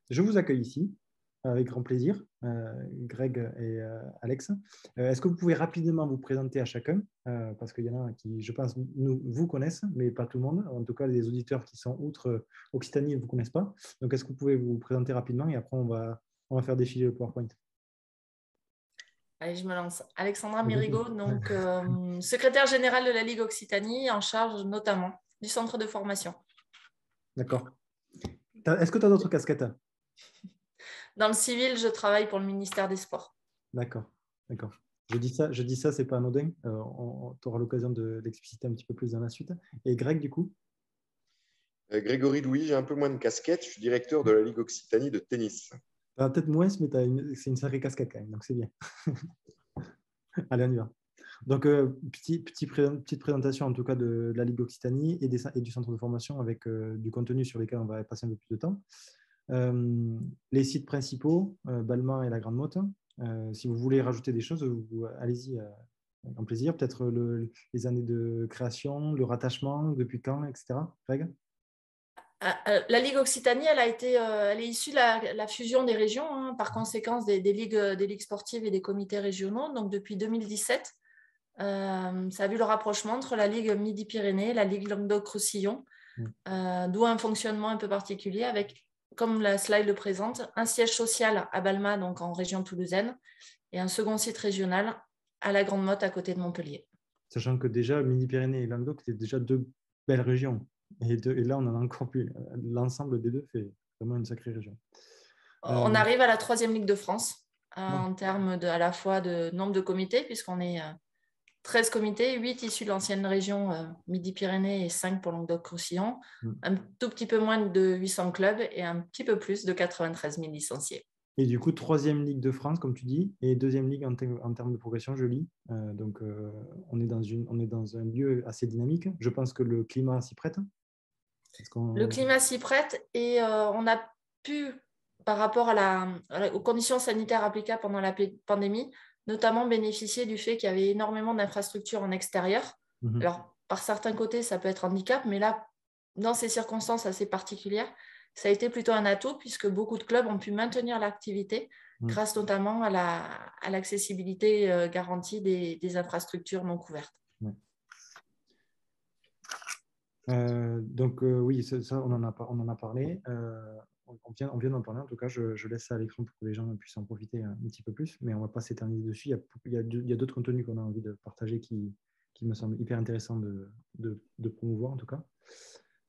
je vous accueille ici avec grand plaisir, Greg et Alex. Est-ce que vous pouvez rapidement vous présenter à chacun, parce qu'il y en a qui, je pense, vous connaissent, mais pas tout le monde. En tout cas, les auditeurs qui sont outre Occitanie ne vous connaissent pas. Donc, est-ce que vous pouvez vous présenter rapidement et après, on va faire défiler le PowerPoint. Allez, je me lance. Alexandra Mérigot, donc secrétaire générale de la Ligue Occitanie, en charge notamment du centre de formation. D'accord. Est-ce que tu as d'autres casquettes? Dans le civil, je travaille pour le ministère des Sports. D'accord, d'accord. Je dis ça, c'est pas anodin. Tu auras l'occasion de l'expliciter un petit peu plus dans la suite. Et Greg, du coup? Grégory Louis, j'ai un peu moins de casquette. Je suis directeur de la Ligue Occitanie de tennis. Peut-être moins, mais c'est une sacrée casquette quand même, donc c'est bien. Allez, on y va. Donc, petite présentation en tout cas de la Ligue Occitanie et du centre de formation avec du contenu sur lesquels on va passer un peu plus de temps. Les sites principaux, Balma et la Grande Motte. Si vous voulez rajouter des choses, allez-y, avec plaisir. Peut-être les années de création, le rattachement, depuis quand, etc. Greg? La Ligue Occitanie, elle est issue de la fusion des régions, hein, par conséquence des ligues sportives et des comités régionaux. Donc, depuis 2017, ça a vu le rapprochement entre la Ligue Midi-Pyrénées et la Ligue Languedoc-Roussillon, d'où un fonctionnement un peu particulier avec, comme la slide le présente, un siège social à Balma, donc en région toulousaine, et un second site régional à la Grande Motte, à côté de Montpellier. Sachant que déjà, Midi-Pyrénées et Languedoc, c'est déjà deux belles régions. Et là, on en a encore plus. L'ensemble des deux fait vraiment une sacrée région. On arrive à la 3e Ligue de France en termes à la fois de nombre de comités, puisqu'on est 13 comités, 8 issus de l'ancienne région Midi-Pyrénées et 5 pour Languedoc-Roussillon, un tout petit peu moins de 800 clubs et un petit peu plus de 93 000 licenciés. Et du coup, 3e Ligue de France, comme tu dis, et 2e Ligue en termes de progression, je lis. Donc, on est dans un lieu assez dynamique. Je pense que le climat s'y prête. Le climat s'y prête et on a pu, par rapport aux conditions sanitaires applicables pendant la pandémie, notamment bénéficier du fait qu'il y avait énormément d'infrastructures en extérieur. Alors, par certains côtés, ça peut être handicap, mais là, dans ces circonstances assez particulières, ça a été plutôt un atout puisque beaucoup de clubs ont pu maintenir l'activité grâce notamment à l'accessibilité garantie des infrastructures non couvertes. Donc, oui, ça, on en a parlé. On vient d'en parler. En tout cas, je laisse ça à l'écran pour que les gens puissent en profiter un petit peu plus, mais on ne va pas s'éterniser dessus. Il y a d'autres contenus qu'on a envie de partager qui me semblent hyper intéressants de promouvoir, en tout cas.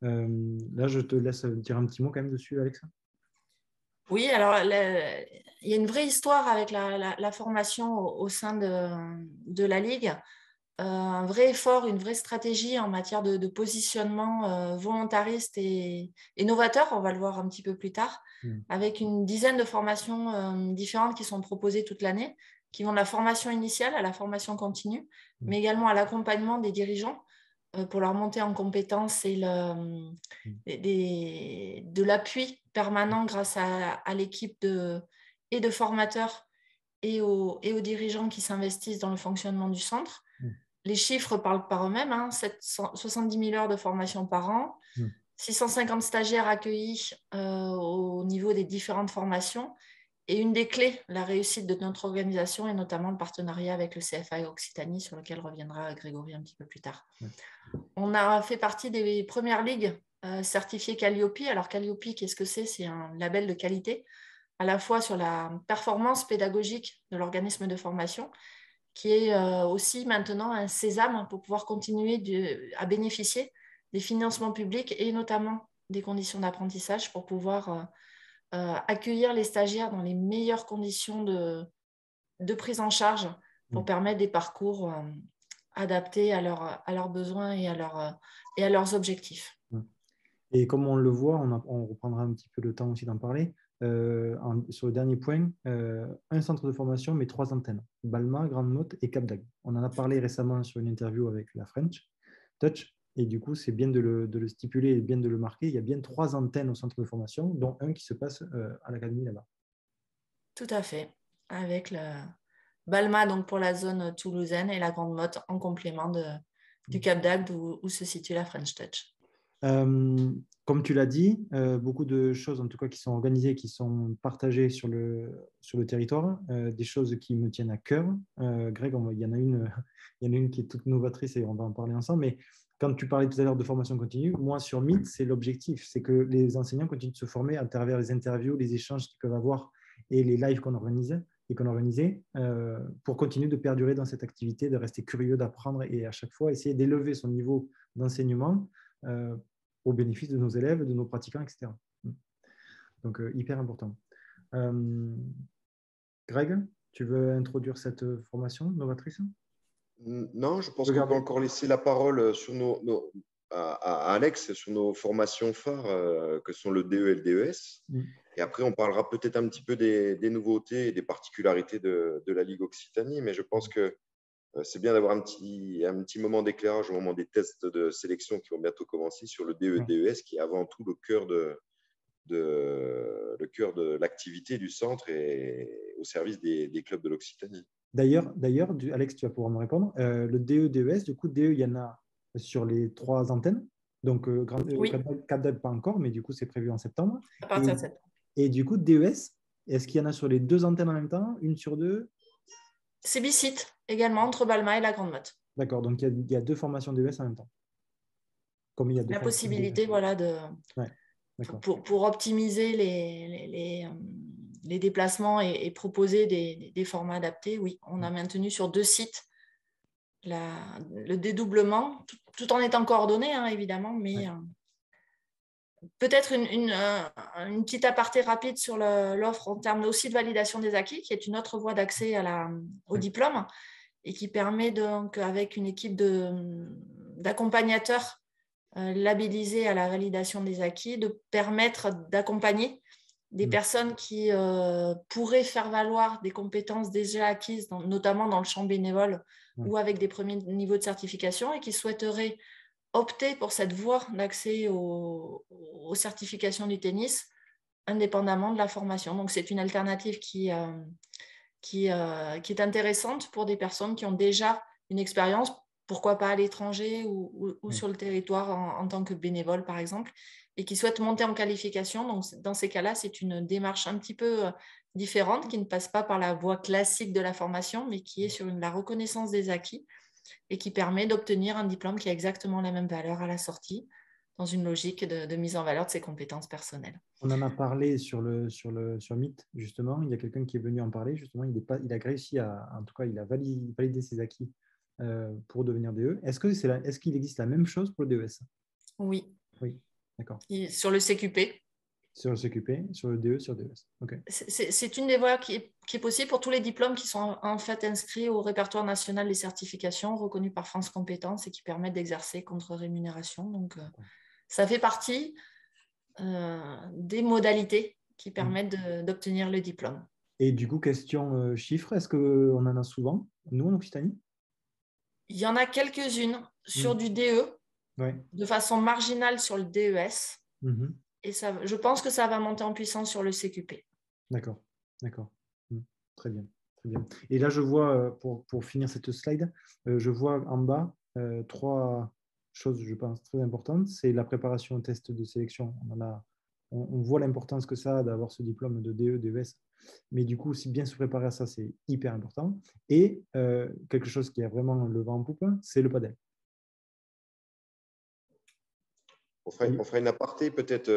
Là, je te laisse dire un petit mot quand même dessus, Alexa. Oui, alors il y a une vraie histoire avec la formation au sein de la Ligue. Un vrai effort, une vraie stratégie en matière de positionnement volontariste et novateur, on va le voir un petit peu plus tard, avec une dizaine de formations différentes qui sont proposées toute l'année, qui vont de la formation initiale à la formation continue, mais également à l'accompagnement des dirigeants pour leur montée en compétences et de l'appui permanent grâce à l'équipe de formateurs et aux dirigeants qui s'investissent dans le fonctionnement du centre. Les chiffres parlent par eux-mêmes, 70 000 heures de formation par an, 650 stagiaires accueillis au niveau des différentes formations. Et une des clés, la réussite de notre organisation, est notamment le partenariat avec le CFA Occitanie, sur lequel reviendra Grégory un petit peu plus tard. On a fait partie des premières ligues certifiées Calliope. Alors Calliope, qu'est-ce que c'est? C'est un label de qualité, à la fois sur la performance pédagogique de l'organisme de formation, qui est aussi maintenant un sésame pour pouvoir continuer à bénéficier des financements publics et notamment des conditions d'apprentissage pour pouvoir accueillir les stagiaires dans les meilleures conditions de prise en charge pour permettre des parcours adaptés à leurs besoins et à leurs objectifs. Et comme on le voit, on reprendra un petit peu le temps aussi d'en parler. Sur le dernier point, un centre de formation, mais 3 antennes, Balma, Grande Motte et Cap d'Agde. On en a parlé récemment sur une interview avec la French Touch, et du coup, c'est bien de le stipuler et bien de le marquer. Il y a bien 3 antennes au centre de formation, dont un qui se passe à l'académie là-bas. Tout à fait, avec le Balma donc pour la zone toulousaine et la Grande Motte en complément du Cap d'Agde où se situe la French Touch. comme tu l'as dit, beaucoup de choses, en tout cas, qui sont organisées, qui sont partagées sur le territoire, des choses qui me tiennent à cœur. Greg, il y en a une qui est toute novatrice et on va en parler ensemble. Mais quand tu parlais tout à l'heure de formation continue, moi, sur Meet, c'est l'objectif. C'est que les enseignants continuent de se former à travers les interviews, les échanges qu'ils peuvent avoir et les lives qu'on organise et qu'on organisait pour continuer de perdurer dans cette activité, de rester curieux, d'apprendre et à chaque fois essayer d'élever son niveau d'enseignement au bénéfice de nos élèves, de nos pratiquants, etc. Donc, hyper important. Greg, tu veux introduire cette formation novatrice? Non, je pense qu'on va encore laisser la parole sur à Alex sur nos formations phares que sont le DE et le DES. Et après, on parlera peut-être un petit peu des nouveautés et des particularités de la Ligue Occitanie. Mais je pense que c'est bien d'avoir un petit moment d'éclairage au moment des tests de sélection qui vont bientôt commencer sur le DE et DES, qui est avant tout le cœur de l'activité du centre et au service des clubs de l'Occitanie. D'ailleurs, Alex, tu vas pouvoir me répondre. Le DE, DES, du coup, DE, il y en a sur les 3 antennes. Donc, oui. Cap d'Agde, pas encore, mais du coup, c'est prévu en septembre. À partir de septembre. Et du coup, DES, est-ce qu'il y en a sur les 2 antennes en même temps, une sur 2? C'est Bicite, également, entre Balma et la Grande Motte. D'accord, donc il y a 2 formations DES en même temps. Comme il y a la possibilité, voilà, pour optimiser les déplacements et proposer des formats adaptés. Oui, on a maintenu sur 2 sites le dédoublement, tout en étant coordonné, hein, évidemment, mais peut-être une petite aparté rapide sur l'offre en termes aussi de validation des acquis, qui est une autre voie d'accès au diplôme et qui permet donc, avec une équipe d'accompagnateurs labellisés à la validation des acquis, de permettre d'accompagner des personnes qui pourraient faire valoir des compétences déjà acquises, notamment dans le champ bénévole ou avec des premiers niveaux de certification et qui souhaiteraient opter pour cette voie d'accès aux certifications du tennis indépendamment de la formation. Donc, c'est une alternative qui est intéressante pour des personnes qui ont déjà une expérience, pourquoi pas à l'étranger ou sur le territoire en tant que bénévole, par exemple, et qui souhaitent monter en qualification. Donc, dans ces cas-là, c'est une démarche un petit peu différente qui ne passe pas par la voie classique de la formation, mais qui est sur la reconnaissance des acquis et qui permet d'obtenir un diplôme qui a exactement la même valeur à la sortie, dans une logique de mise en valeur de ses compétences personnelles. On en a parlé sur Meet, justement. Il y a quelqu'un qui est venu en parler, justement. Il a réussi en tout cas, il a validé ses acquis pour devenir DE. Est-ce qu'il existe la même chose pour le DES? Oui. Oui, d'accord. Sur le CQP. Sur le CQP, sur le DE, sur le DES. Okay. C'est une des voies qui est possible pour tous les diplômes qui sont en fait inscrits au répertoire national des certifications reconnus par France Compétences et qui permettent d'exercer contre rémunération. Donc, ça fait partie des modalités qui permettent d'obtenir le diplôme. Et du coup, question chiffres, est-ce qu'on en a souvent, nous, en Occitanie? Il y en a quelques-unes sur du DE, de façon marginale sur le DES. Et je pense que ça va monter en puissance sur le CQP. D'accord. Très bien. Et là, je vois, pour finir cette slide, je vois en bas 3 choses, je pense, très importantes. C'est la préparation au test de sélection. On voit l'importance que ça a d'avoir ce diplôme de DE, DES. Mais du coup, si bien se préparer à ça, c'est hyper important. Et quelque chose qui a vraiment le vent en poupe, c'est le padel. On fera une aparté peut-être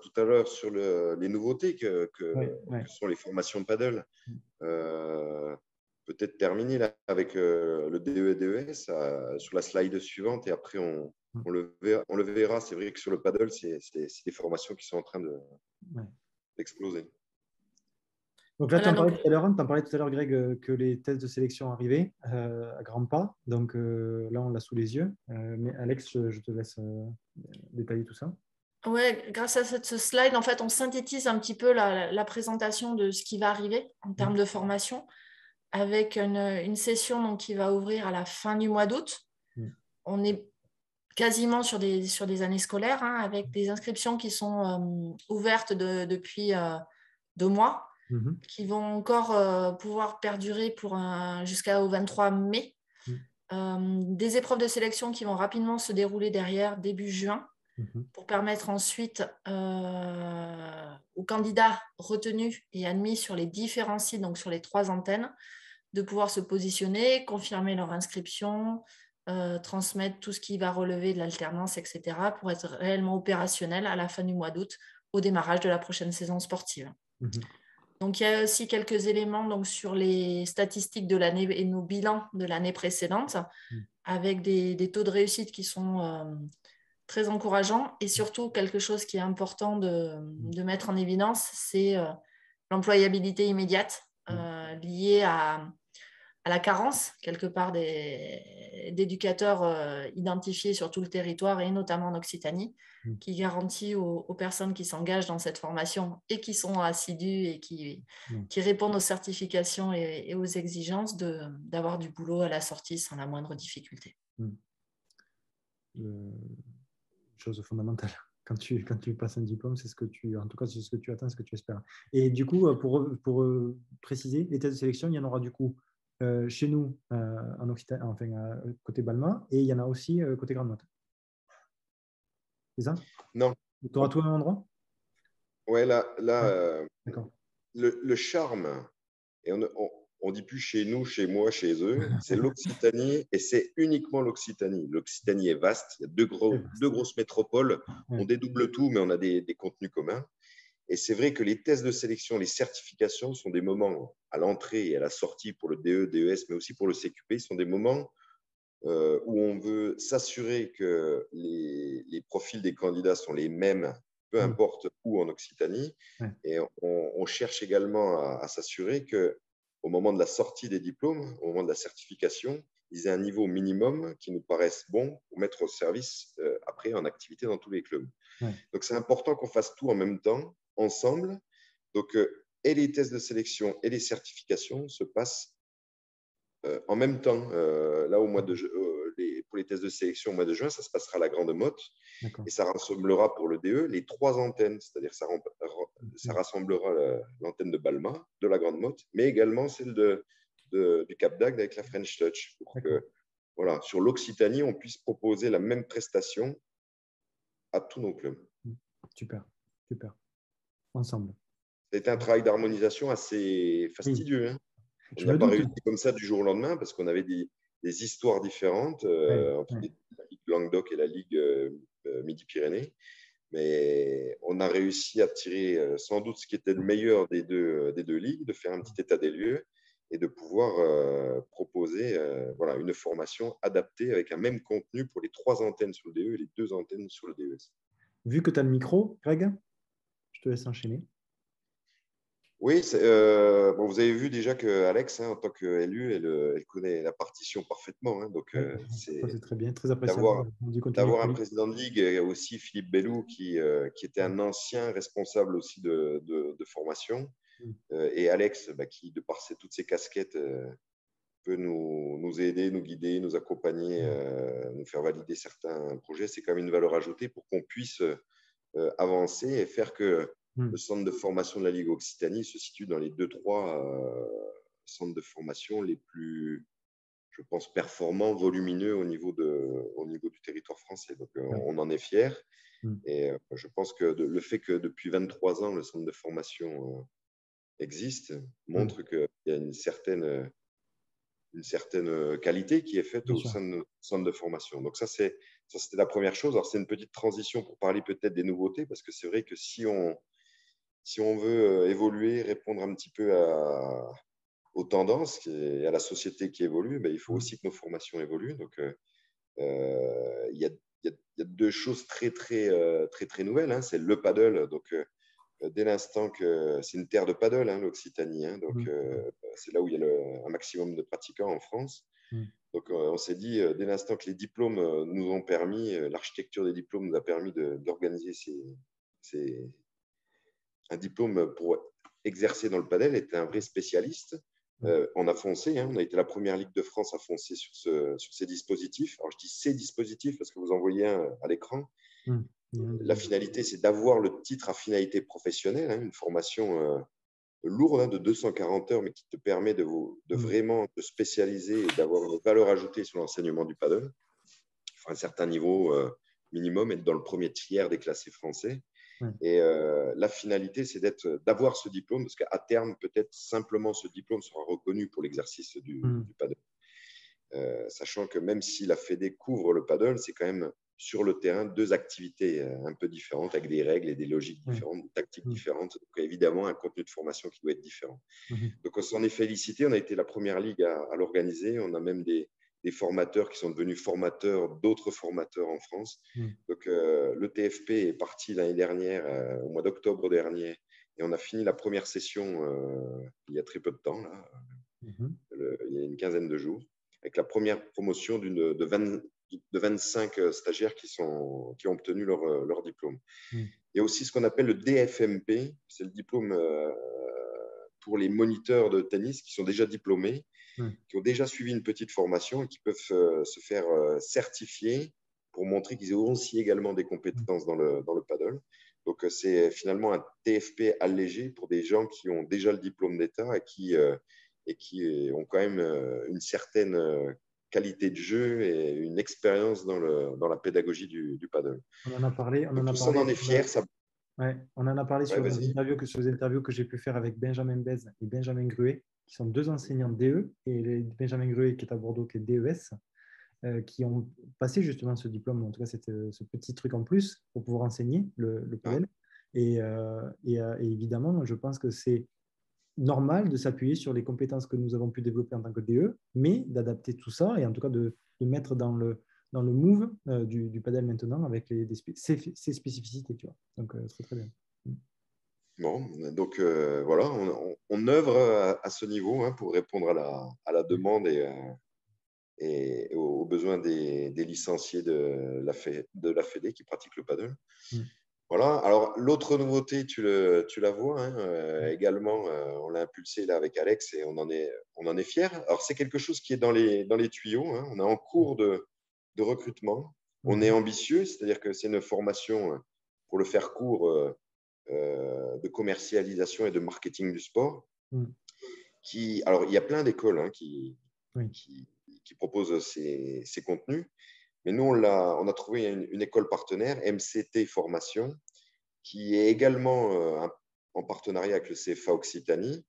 tout à l'heure sur les nouveautés que sont les formations paddle. Peut-être terminer là avec le DE et DES sur la slide suivante et après on le verra. C'est vrai que sur le paddle, c'est des formations qui sont en train d'exploser. Donc là, tu en parlais tout à l'heure, Greg, que les tests de sélection arrivaient à grands pas. Donc là, on l'a sous les yeux. Mais Alex, je te laisse détailler tout ça. Oui, grâce à cette slide, en fait, on synthétise un petit peu la présentation de ce qui va arriver en termes de formation, avec une session donc, qui va ouvrir à la fin du mois d'août. On est quasiment sur des années scolaires, hein, avec des inscriptions qui sont ouvertes depuis 2 mois. Qui vont encore pouvoir perdurer jusqu'au 23 mai. Des épreuves de sélection qui vont rapidement se dérouler derrière, début juin. pour permettre ensuite aux candidats retenus et admis sur les différents sites, donc sur les 3 antennes, de pouvoir se positionner, confirmer leur inscription, transmettre tout ce qui va relever de l'alternance, etc., pour être réellement opérationnel à la fin du mois d'août, au démarrage de la prochaine saison sportive. Donc, il y a aussi quelques éléments donc, sur les statistiques de l'année et nos bilans de l'année précédente, avec des taux de réussite qui sont très encourageants. Et surtout, quelque chose qui est important de mettre en évidence, c'est l'employabilité immédiate liée à la carence, quelque part, d'éducateurs identifiés sur tout le territoire et notamment en Occitanie, qui garantit aux personnes qui s'engagent dans cette formation et qui sont assidus et qui répondent aux certifications et aux exigences d'avoir du boulot à la sortie sans la moindre difficulté. Chose fondamentale. Quand tu passes un diplôme, c'est ce que tu, en tout cas, c'est ce que tu attends, ce que tu espères. Et du coup, pour préciser, les tests de sélection, il y en aura du coup chez nous en Occitanie, enfin côté Balma, et il y en a aussi côté Grande Motte. C'est ça? Non. Tu auras tout au même endroit? Ouais, là d'accord. Le charme, et on dit plus chez nous, chez moi, chez eux, c'est l'Occitanie, et c'est uniquement l'Occitanie. L'Occitanie est vaste, il y a deux grosses métropoles, on dédouble tout, mais on a des contenus communs. Et c'est vrai que les tests de sélection, les certifications sont des moments à l'entrée et à la sortie pour le DE, DES, mais aussi pour le CQP, sont des moments où on veut s'assurer que les profils des candidats sont les mêmes, peu importe où en Occitanie. Et on cherche également à s'assurer qu'au moment de la sortie des diplômes, au moment de la certification, ils aient un niveau minimum qui nous paraisse bon pour mettre au service après en activité dans tous les clubs. Donc, c'est important qu'on fasse tout en même temps, ensemble. Donc, et les tests de sélection et les certifications se passent en même temps. Là, pour les tests de sélection au mois de juin, ça se passera à la Grande Motte. Et ça rassemblera pour le DE les 3 antennes, c'est-à-dire ça rassemblera l'antenne de Balma, de la Grande Motte, mais également celle du Cap d'Agde avec la French Touch, pour que voilà, sur l'Occitanie, on puisse proposer la même prestation à tous nos clubs. Super, super. Ensemble. C'était un travail d'harmonisation assez fastidieux. Hein. On n'a pas réussi comme ça du jour au lendemain parce qu'on avait des histoires différentes entre la Ligue Languedoc et la Ligue Midi-Pyrénées. Mais on a réussi à tirer sans doute ce qui était le meilleur des deux ligues, de faire un petit état des lieux et de pouvoir proposer voilà, une formation adaptée avec un même contenu pour les 3 antennes sur le DE et les 2 antennes sur le DES. Vu que tu as le micro, Greg, je te laisse enchaîner. Oui, bon, vous avez vu déjà qu'Alex, en tant qu'élu, elle connaît la partition parfaitement. Hein, donc, c'est très bien, très appréciable. D'avoir un président de ligue et aussi Philippe Bellou, qui était un ancien responsable aussi de formation. Et Alex, qui, de par toutes ses casquettes, peut nous aider, nous guider, nous accompagner, nous faire valider certains projets. C'est quand même une valeur ajoutée pour qu'on puisse avancer et faire que le centre de formation de la Ligue Occitanie se situe dans les 2-3 centres de formation les plus, je pense, performants, volumineux au niveau du territoire français. Donc, on en est fiers. Et je pense que le fait que depuis 23 ans, le centre de formation existe montre qu'il y a une certaine qualité qui est faite au sein de notre centre de formation. Donc, ça, c'était la première chose. Alors, c'est une petite transition pour parler peut-être des nouveautés, parce que c'est vrai que si on veut évoluer, répondre un petit peu aux tendances et à la société qui évolue, il faut aussi que nos formations évoluent. Donc, il y a 2 choses très nouvelles. Hein. C'est le paddle. Donc, dès l'instant que c'est une terre de paddle, hein, l'Occitanie. Hein. Donc, c'est là où il y a un maximum de pratiquants en France. Donc, on s'est dit, dès l'instant que les diplômes nous ont permis, l'architecture des diplômes nous a permis d'organiser un diplôme pour exercer dans le padel, était un vrai spécialiste. On a foncé, hein, on a été la première Ligue de France à foncer sur ces dispositifs. Alors, je dis ces dispositifs parce que vous en voyez un à l'écran. La finalité, c'est d'avoir le titre à finalité professionnelle, hein, une formation lourde, hein, de 240 heures, mais qui te permet de vraiment te spécialiser et d'avoir une valeur ajoutée sur l'enseignement du paddle. Il faut un certain niveau minimum, être dans le premier tiers des classés français. Ouais. Et la finalité, c'est d'avoir ce diplôme, parce qu'à terme, peut-être simplement ce diplôme sera reconnu pour l'exercice du paddle. Sachant que même si la Fédé couvre le paddle, c'est quand même sur le terrain deux activités un peu différentes, avec des règles et des logiques différentes, des tactiques différentes. Donc évidemment, un contenu de formation qui doit être différent. Donc on s'en est félicité, on a été la première ligue à l'organiser. On a même des formateurs qui sont devenus formateurs d'autres formateurs en France. Donc le TFP est parti l'année dernière, au mois d'octobre dernier, et on a fini la première session il y a très peu de temps, là, il y a une quinzaine de jours, avec la première promotion de 25 stagiaires qui ont obtenu leur diplôme. Il y a aussi ce qu'on appelle le DFMP, c'est le diplôme pour les moniteurs de tennis qui sont déjà diplômés, qui ont déjà suivi une petite formation et qui peuvent se faire certifier pour montrer qu'ils ont aussi également des compétences dans le paddle. Donc, c'est finalement un TFP allégé pour des gens qui ont déjà le diplôme d'État et qui ont quand même une certaine qualité de jeu et une expérience dans la pédagogie du paddle. On en a parlé. On en est fiers. On en a parlé sur les interviews que j'ai pu faire avec Benjamin Bez et Benjamin Gruet, qui sont deux enseignants DE, et Benjamin Gruet qui est à Bordeaux, qui est DES, qui ont passé justement ce diplôme, en tout cas ce petit truc en plus pour pouvoir enseigner le paddle. Et évidemment, je pense que c'est normal de s'appuyer sur les compétences que nous avons pu développer en tant que DE, mais d'adapter tout ça et en tout cas de mettre dans le move du paddle maintenant avec ses spécificités, tu vois. Donc, très, très bien. Bon, donc voilà, on œuvre à ce niveau pour répondre à la demande et aux besoins des licenciés de la Fédé qui pratiquent le paddle. Voilà. Alors, l'autre nouveauté, tu la vois également, on l'a impulsé là avec Alex et on en est fiers. Alors, c'est quelque chose qui est dans les tuyaux. On est en cours de recrutement. On est ambitieux, c'est-à-dire que c'est une formation, pour le faire court, de commercialisation et de marketing du sport. Alors, il y a plein d'écoles qui proposent ces contenus. Mais nous, on a trouvé une école partenaire, MCT Formation, qui est également en partenariat avec le CFA Occitanie.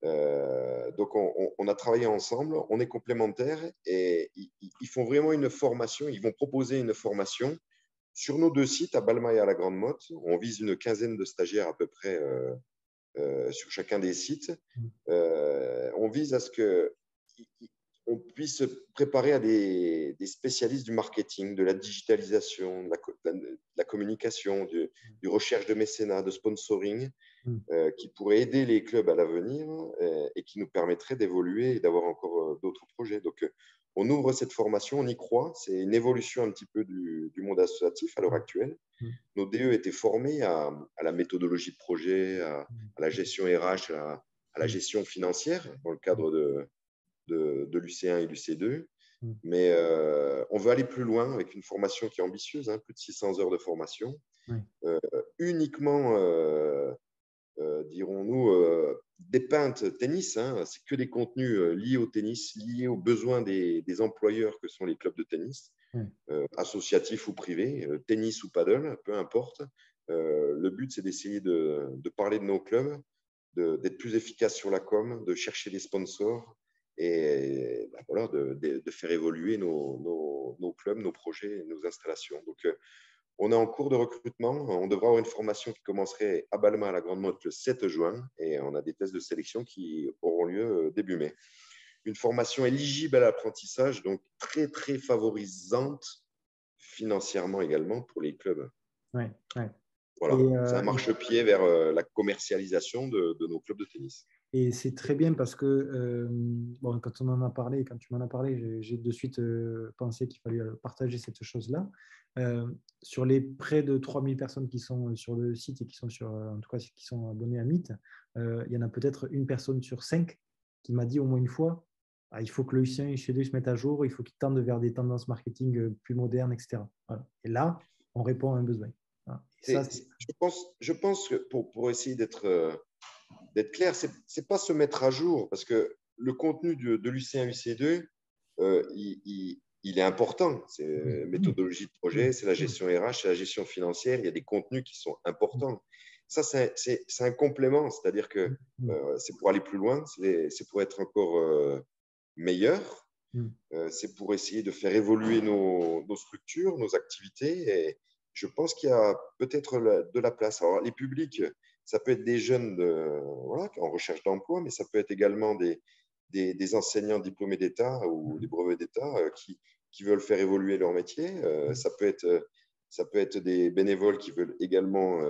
Donc, on a travaillé ensemble, on est complémentaires et ils font vraiment une formation, ils vont proposer une formation sur nos deux sites, à Balma et à la Grande Motte. On vise une quinzaine de stagiaires à peu près sur chacun des sites. On vise à ce que on puisse se préparer à des spécialistes du marketing, de la digitalisation, de la communication, du recherche de mécénat, de sponsoring, qui pourraient aider les clubs à l'avenir et qui nous permettraient d'évoluer et d'avoir encore d'autres projets. Donc, on ouvre cette formation, on y croit. C'est une évolution un petit peu du monde associatif à l'heure actuelle. Nos DE étaient formés à la méthodologie de projet, à la gestion RH, à la gestion financière dans le cadre de l'UC1 et l'UC2. Mais on veut aller plus loin avec une formation qui est ambitieuse, plus de 600 heures de formation, uniquement, dirons-nous, des peintes tennis. C'est que des contenus liés au tennis, liés aux besoins des employeurs que sont les clubs de tennis, associatifs ou privés, tennis ou paddle, peu importe. Le but, c'est d'essayer de parler de nos clubs, d'être plus efficace sur la com, de chercher des sponsors et voilà, de faire évoluer nos clubs, nos projets, nos installations. Donc, on est en cours de recrutement. On devra avoir une formation qui commencerait à Balma, à la Grande Motte, le 7 juin. Et on a des tests de sélection qui auront lieu début mai. Une formation éligible à l'apprentissage, donc très, très favorisante financièrement également pour les clubs. Voilà, c'est un marchepied vers la commercialisation de nos clubs de tennis. Et c'est très bien parce que quand on en a parlé, quand tu m'en as parlé, j'ai de suite pensé qu'il fallait partager cette chose-là. Sur les près de 3000 personnes qui sont sur le site et qui sont en tout cas qui sont abonnées à Meet, il y en a peut-être une personne sur 5 qui m'a dit au moins une fois il faut que le UC1 et le UC2 se mettent à jour, il faut qu'ils tendent vers des tendances marketing plus modernes, etc. Voilà. Et là, on répond à un besoin. Voilà. Je pense que pour essayer d'être clair, c'est pas se mettre à jour, parce que le contenu de l'UC1, UC2, il est important. C'est méthodologie de projet, c'est la gestion RH, c'est la gestion financière. Il y a des contenus qui sont importants. Ça, c'est un complément. C'est-à-dire que c'est pour aller plus loin, c'est pour être encore meilleur. C'est pour essayer de faire évoluer nos structures, nos activités. Et je pense qu'il y a peut-être de la place. Alors, les publics, ça peut être des jeunes voilà, en recherche d'emploi, mais ça peut être également des enseignants diplômés d'État ou des brevets d'État qui veulent faire évoluer leur métier. Ça peut être des bénévoles qui veulent également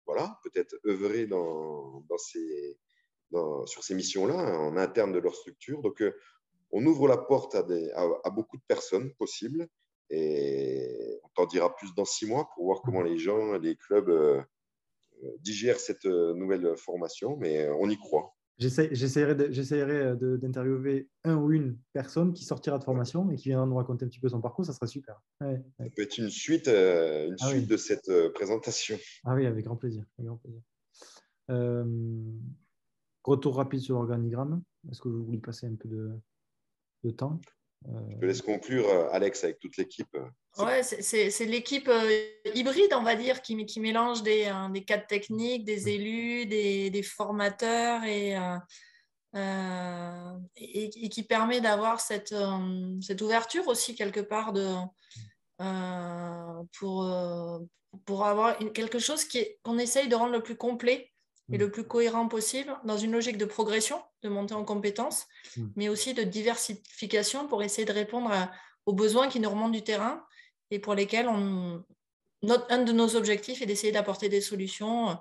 voilà, peut-être œuvrer sur ces missions-là, en interne de leur structure. Donc, on ouvre la porte à beaucoup de personnes possibles et on t'en dira plus dans 6 mois pour voir comment les gens, les clubs digèrent cette nouvelle formation, mais on y croit. J'essaierai d'interviewer un ou une personne qui sortira de formation et qui viendra nous raconter un petit peu son parcours, ça serait super. Ouais. Ça peut être une suite de cette présentation. Ah oui, avec grand plaisir. Avec grand plaisir. Retour rapide sur l'organigramme. Est-ce que vous voulez passer un peu de temps? Je te laisse conclure, Alex, avec toute l'équipe. Ouais, c'est l'équipe hybride, on va dire, qui mélange des cadres techniques, des élus, des formateurs et qui permet d'avoir cette ouverture aussi quelque part pour avoir quelque chose qu'on essaye de rendre le plus complet et le plus cohérent possible dans une logique de progression, de montée en compétences, mais aussi de diversification pour essayer de répondre aux besoins qui nous remontent du terrain et pour lesquels un de nos objectifs est d'essayer d'apporter des solutions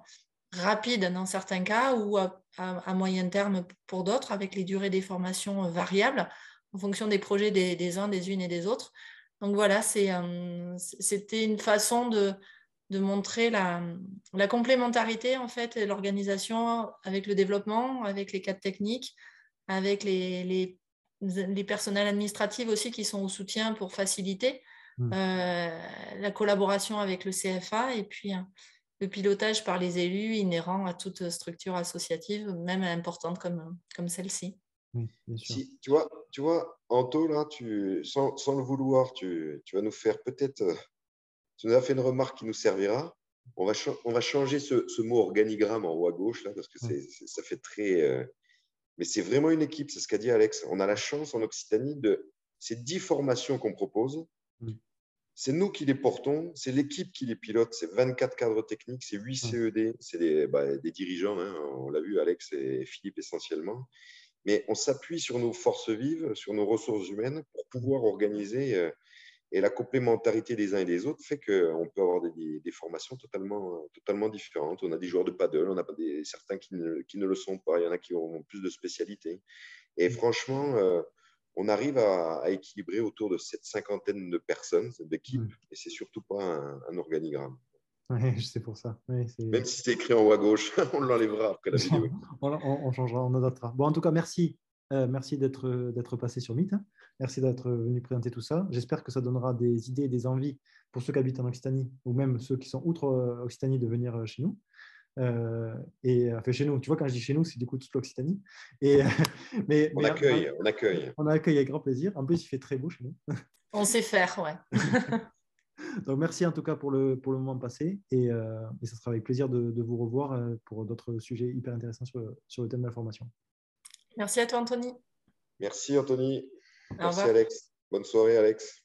rapides dans certains cas ou à moyen terme pour d'autres, avec les durées des formations variables en fonction des projets des uns, des unes et des autres. Donc voilà, c'était une façon de montrer la complémentarité en fait de l'organisation avec le développement, avec les cadres techniques, avec les personnels administratifs aussi qui sont au soutien pour faciliter la collaboration avec le CFA et puis le pilotage par les élus inhérent à toute structure associative, même importante comme celle-ci. Oui, bien sûr. Si, tu vois, Anto, là, sans le vouloir, tu vas nous faire peut-être… tu nous as fait une remarque qui nous servira. On va changer ce mot organigramme en haut à gauche, là, parce que ça fait très… mais c'est vraiment une équipe, c'est ce qu'a dit Alex. On a la chance en Occitanie ces 10 formations qu'on propose. C'est nous qui les portons, c'est l'équipe qui les pilote, c'est 24 cadres techniques, c'est 8 CED, c'est des dirigeants, hein, on l'a vu, Alex et Philippe essentiellement. Mais on s'appuie sur nos forces vives, sur nos ressources humaines pour pouvoir organiser. Et la complémentarité des uns et des autres fait qu'on peut avoir des formations totalement différentes. On a des joueurs de paddle, on a certains qui ne le sont pas, il y en a qui ont plus de spécialités. Et franchement, on arrive à équilibrer autour de cette cinquantaine de personnes, d'équipes, et c'est surtout pas un organigramme. Oui, c'est pour ça. Oui, même si c'est écrit en haut à gauche, on l'enlèvera après la vidéo. on changera, on adaptera. Bon, en tout cas, merci. Merci d'être passé sur Meet. Merci d'être venu présenter tout ça. J'espère que ça donnera des idées et des envies pour ceux qui habitent en Occitanie ou même ceux qui sont outre Occitanie de venir chez nous. Enfin, chez nous, tu vois, quand je dis chez nous, c'est du coup toute l'Occitanie. On accueille. On accueille avec grand plaisir. En plus, il fait très beau chez nous. On sait faire, ouais. Donc, merci en tout cas pour le moment passé et ça sera avec plaisir de vous revoir pour d'autres sujets hyper intéressants sur le thème de la formation. Merci à toi, Anthony. Merci, Anthony. Merci, Alex. Bonne soirée, Alex.